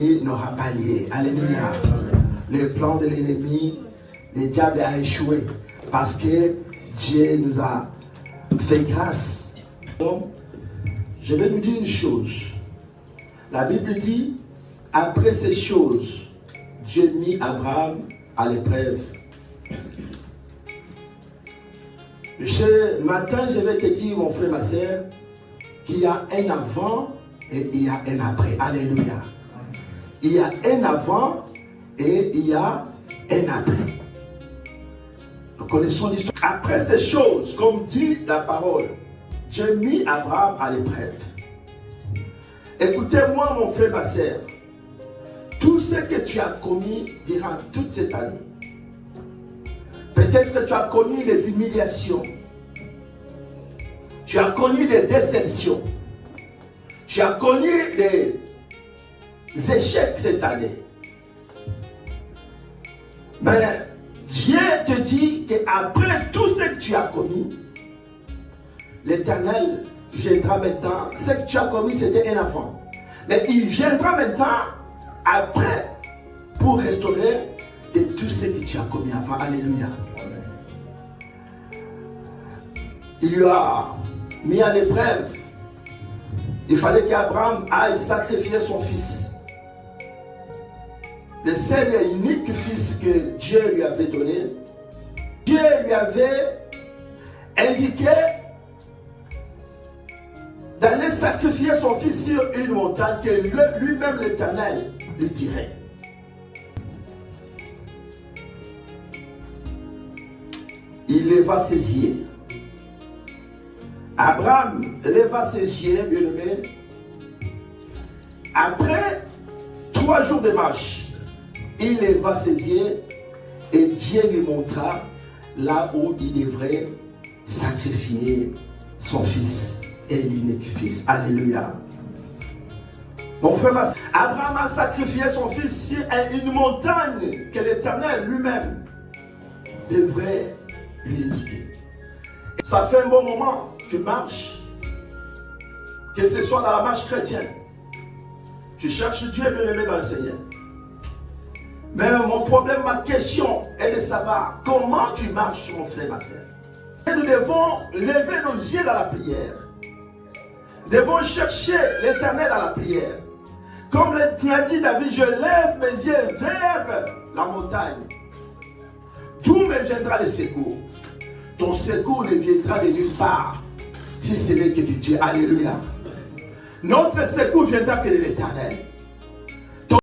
Il n'aura pas lié. Alléluia. Le plan de l'ennemi, le diable a échoué. Parce que Dieu nous a fait grâce. Donc, je vais nous dire une chose. La Bible dit, après ces choses, Dieu mit Abraham à l'épreuve. Ce matin, je vais te dire, mon frère, ma soeur, qu'il y a un avant et il y a un après. Alléluia. Il y a un avant et il y a un après. Nous connaissons l'histoire. Après ces choses, comme dit la parole, Dieu mit Abraham à l'épreuve. Écoutez-moi, mon frère, ma soeur. Tout ce que tu as commis durant toute cette année, peut-être que tu as connu des humiliations, tu as connu des déceptions, tu as connu des échecs cette année. Mais Dieu te dit qu'après tout ce que tu as commis, l'Éternel viendra maintenant. Ce que tu as commis, c'était un enfant. Mais il viendra maintenant après pour restaurer de tout ce que tu as commis avant. Alléluia. Il lui a mis à l'épreuve. Il fallait qu'Abraham aille sacrifier son fils. Le seul et unique fils que Dieu lui avait donné. Dieu lui avait indiqué d'aller sacrifier son fils sur une montagne que lui-même l'Éternel lui dirait. Il leva ses yeux. Abraham leva ses yeux, bien-aimé. Après 3 jours de marche, il leva ses yeux et Dieu lui montra là où il devrait sacrifier son fils et l'unique fils. Alléluia. Mon frère, Abraham a sacrifié son fils sur une montagne que l'Éternel lui-même devrait lui indiquer. Ça fait un bon moment que tu marches, que ce soit dans la marche chrétienne. Tu cherches Dieu bien-aimé dans le Seigneur. Mais mon problème, ma question est de savoir comment tu marches, mon frère, ma soeur. Et nous devons lever nos yeux dans la prière. Nous devons chercher l'Éternel dans la prière. Comme l'a dit David, je lève mes yeux vers la montagne. D'où me viendra le secours? Ton secours ne viendra de nulle part, si ce n'est que de Dieu. Alléluia. Notre secours viendra que de l'Éternel.